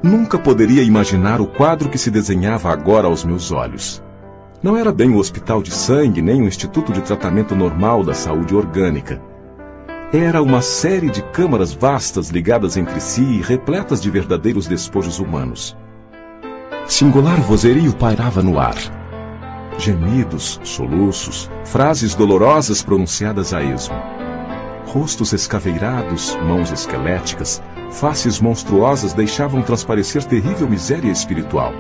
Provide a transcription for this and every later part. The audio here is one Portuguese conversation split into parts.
Nunca poderia imaginar o quadro que se desenhava agora aos meus olhos. Não era bem um hospital de sangue, nem um instituto de tratamento normal da saúde orgânica. Era uma série de câmaras vastas ligadas entre si e repletas de verdadeiros despojos humanos. Singular vozerio pairava no ar. Gemidos, soluços, frases dolorosas pronunciadas a esmo. Rostos escaveirados, mãos esqueléticas, faces monstruosas deixavam transparecer terrível miséria espiritual.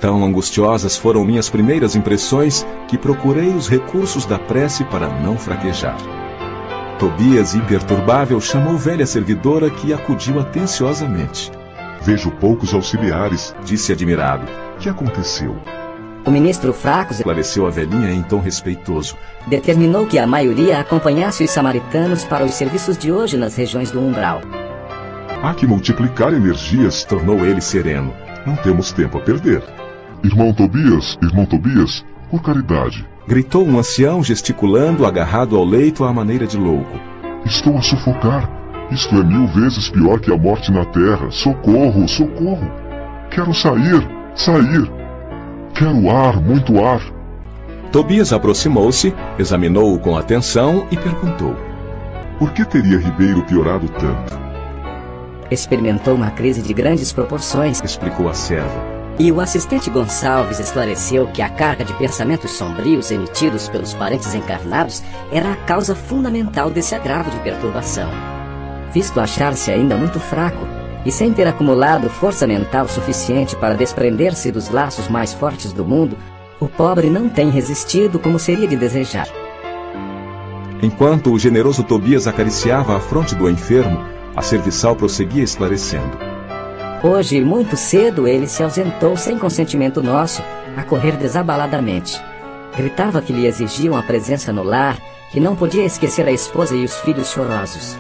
Tão angustiosas foram minhas primeiras impressões que procurei os recursos da prece para não fraquejar. Tobias, imperturbável, chamou velha servidora que acudiu atenciosamente. Vejo poucos auxiliares, disse admirado. Que aconteceu? O ministro Fracos, esclareceu a velhinha em tom respeitoso, determinou que a maioria acompanhasse os samaritanos para os serviços de hoje nas regiões do umbral. Há que multiplicar energias, tornou ele sereno. Não temos tempo a perder. Irmão Tobias, por caridade, gritou um ancião gesticulando, agarrado ao leito à maneira de louco. Estou a sufocar. Isto é 1000 vezes pior que a morte na terra. Socorro, socorro. Quero sair. Quero ar, muito ar. Tobias aproximou-se, examinou-o com atenção e perguntou: por que teria Ribeiro piorado tanto? Experimentou uma crise de grandes proporções, explicou a serva. E o assistente Gonçalves esclareceu que a carga de pensamentos sombrios emitidos pelos parentes encarnados era a causa fundamental desse agravo de perturbação. Visto achar-se ainda muito fraco, e sem ter acumulado força mental suficiente para desprender-se dos laços mais fortes do mundo, o pobre não tem resistido como seria de desejar. Enquanto o generoso Tobias acariciava a fronte do enfermo, a serviçal prosseguia esclarecendo. Hoje, muito cedo, ele se ausentou sem consentimento nosso, a correr desabaladamente. Gritava que lhe exigiam a presença no lar, que não podia esquecer a esposa e os filhos chorosos.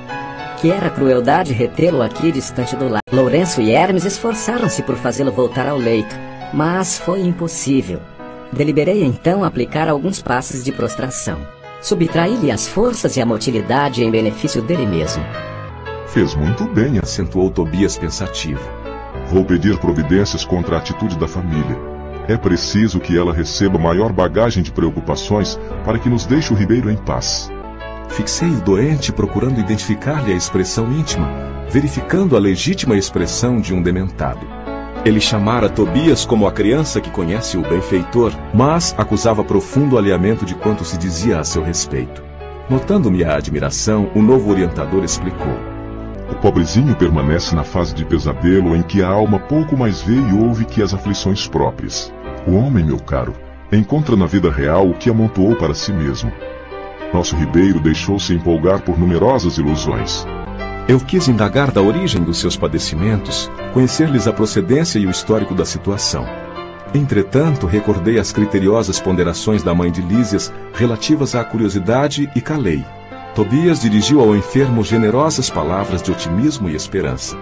Que era crueldade retê-lo aqui distante do lar. Lourenço e Hermes esforçaram-se por fazê-lo voltar ao leito, mas foi impossível. Deliberei então aplicar alguns passes de prostração. Subtraí-lhe as forças e a motilidade em benefício dele mesmo. Fez muito bem, acentuou Tobias pensativo. Vou pedir providências contra a atitude da família. É preciso que ela receba maior bagagem de preocupações para que nos deixe o Ribeiro em paz. Fixei o doente procurando identificar-lhe a expressão íntima, verificando a legítima expressão de um dementado. Ele chamara Tobias como a criança que conhece o benfeitor, mas acusava profundo alinhamento de quanto se dizia a seu respeito. Notando minha admiração, o novo orientador explicou. O pobrezinho permanece na fase de pesadelo em que a alma pouco mais vê e ouve que as aflições próprias. O homem, meu caro, encontra na vida real o que amontoou para si mesmo. Nosso Ribeiro deixou-se empolgar por numerosas ilusões. Eu quis indagar da origem dos seus padecimentos, conhecer-lhes a procedência e o histórico da situação. Entretanto, recordei as criteriosas ponderações da mãe de Lísias relativas à curiosidade e calei. Tobias dirigiu ao enfermo generosas palavras de otimismo e esperança.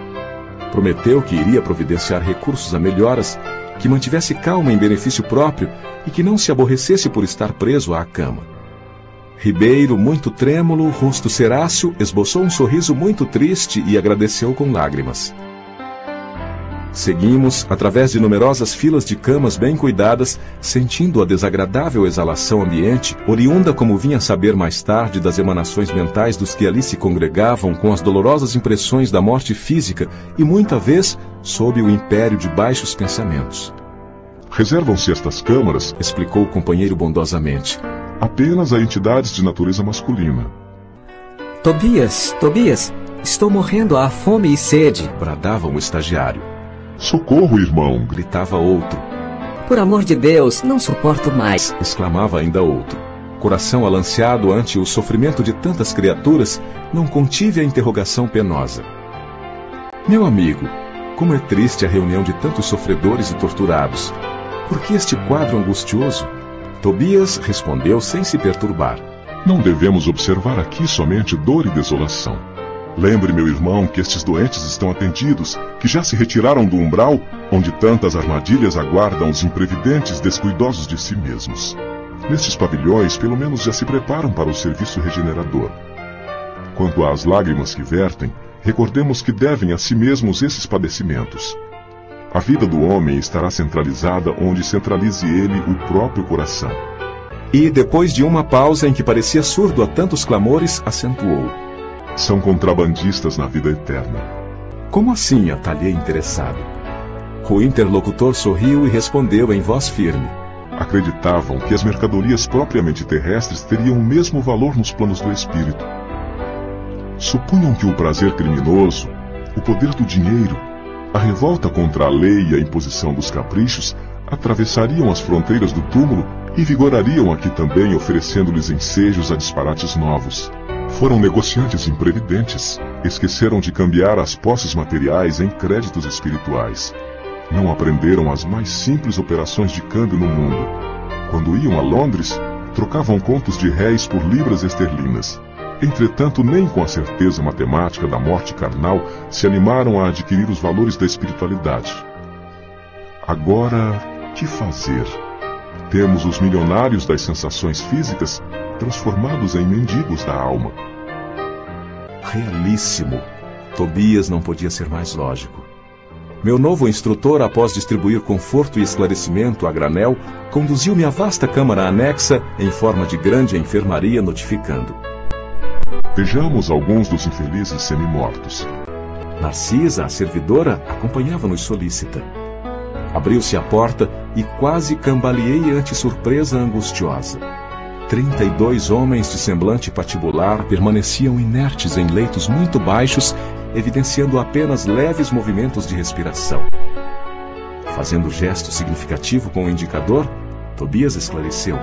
Prometeu que iria providenciar recursos a melhoras, que mantivesse calma em benefício próprio e que não se aborrecesse por estar preso à cama. Ribeiro, muito trêmulo, rosto ceráceo, esboçou um sorriso muito triste e agradeceu com lágrimas. Seguimos, através de numerosas filas de camas bem cuidadas, sentindo a desagradável exalação ambiente, oriunda como vinha saber mais tarde das emanações mentais dos que ali se congregavam com as dolorosas impressões da morte física e, muita vez, sob o império de baixos pensamentos. Reservam-se estas câmaras, explicou o companheiro bondosamente, apenas a entidades de natureza masculina. Tobias, estou morrendo à fome e sede, bradava um estagiário. Socorro, irmão, gritava outro. Por amor de Deus, não suporto mais, exclamava ainda outro. Coração alanceado ante o sofrimento de tantas criaturas, não contive a interrogação penosa. Meu amigo, como é triste a reunião de tantos sofredores e torturados. Por que este quadro angustioso? Tobias respondeu sem se perturbar. Não devemos observar aqui somente dor e desolação. Lembre, meu irmão, que estes doentes estão atendidos, que já se retiraram do umbral, onde tantas armadilhas aguardam os imprevidentes descuidosos de si mesmos. Nestes pavilhões, pelo menos já se preparam para o serviço regenerador. Quanto às lágrimas que vertem, recordemos que devem a si mesmos esses padecimentos. A vida do homem estará centralizada onde centralize ele o próprio coração. E, depois de uma pausa em que parecia surdo a tantos clamores, acentuou: São contrabandistas na vida eterna. Como assim? Atalhei interessado. O interlocutor sorriu e respondeu em voz firme: Acreditavam que as mercadorias propriamente terrestres teriam o mesmo valor nos planos do espírito. Supunham que o prazer criminoso, o poder do dinheiro, a revolta contra a lei e a imposição dos caprichos atravessariam as fronteiras do túmulo e vigorariam aqui também, oferecendo-lhes ensejos a disparates novos. Foram negociantes imprevidentes, esqueceram de cambiar as posses materiais em créditos espirituais. Não aprenderam as mais simples operações de câmbio no mundo. Quando iam a Londres, trocavam contos de réis por libras esterlinas. Entretanto, nem com a certeza matemática da morte carnal se animaram a adquirir os valores da espiritualidade. Agora, que fazer? Temos os milionários das sensações físicas transformados em mendigos da alma. Realíssimo. Tobias não podia ser mais lógico. Meu novo instrutor, após distribuir conforto e esclarecimento a granel, conduziu-me à vasta câmara anexa em forma de grande enfermaria, notificando: Vejamos alguns dos infelizes semi-mortos. Narcisa, a servidora, acompanhava-nos solícita. Abriu-se a porta e quase cambaleei ante surpresa angustiosa. 32 homens de semblante patibular permaneciam inertes em leitos muito baixos, evidenciando apenas leves movimentos de respiração. Fazendo gesto significativo com o indicador, Tobias esclareceu: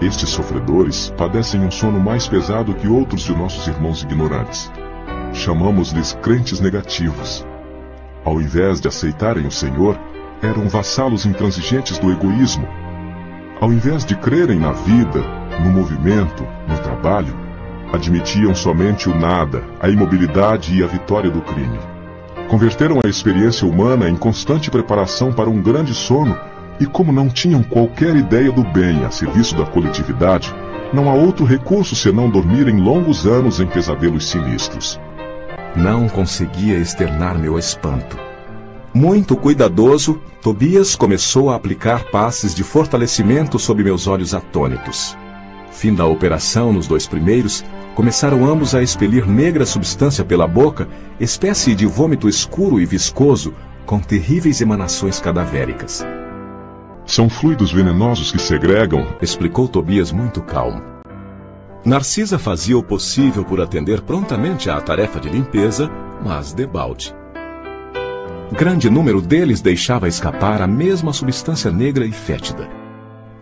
Estes sofredores padecem um sono mais pesado que outros de nossos irmãos ignorantes. Chamamos-lhes crentes negativos. Ao invés de aceitarem o Senhor, eram vassalos intransigentes do egoísmo. Ao invés de crerem na vida, no movimento, no trabalho, admitiam somente o nada, a imobilidade e a vitória do crime. Converteram a experiência humana em constante preparação para um grande sono, e como não tinham qualquer ideia do bem a serviço da coletividade, não há outro recurso senão dormirem longos anos em pesadelos sinistros. Não conseguia externar meu espanto. Muito cuidadoso, Tobias começou a aplicar passes de fortalecimento sob meus olhos atônitos. Fim da operação nos 2 primeiros, começaram ambos a expelir negra substância pela boca, espécie de vômito escuro e viscoso, com terríveis emanações cadavéricas. São fluidos venenosos que segregam, explicou Tobias muito calmo. Narcisa fazia o possível por atender prontamente à tarefa de limpeza, mas debalde. Grande número deles deixava escapar a mesma substância negra e fétida.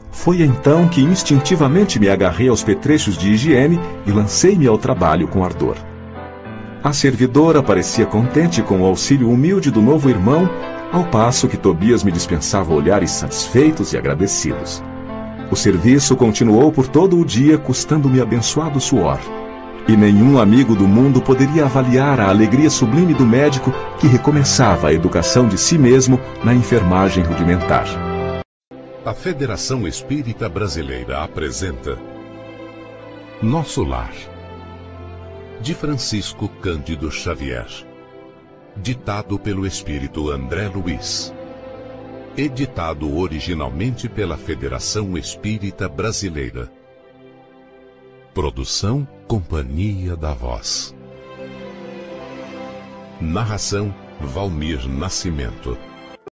Foi então que instintivamente me agarrei aos petrechos de higiene e lancei-me ao trabalho com ardor. A servidora parecia contente com o auxílio humilde do novo irmão, ao passo que Tobias me dispensava olhares satisfeitos e agradecidos. O serviço continuou por todo o dia, custando-me abençoado suor. E nenhum amigo do mundo poderia avaliar a alegria sublime do médico que recomeçava a educação de si mesmo na enfermagem rudimentar. A Federação Espírita Brasileira apresenta Nosso Lar, de Francisco Cândido Xavier. Ditado pelo Espírito André Luiz. Editado originalmente pela Federação Espírita Brasileira. Produção Companhia da Voz. Narração Valmir Nascimento.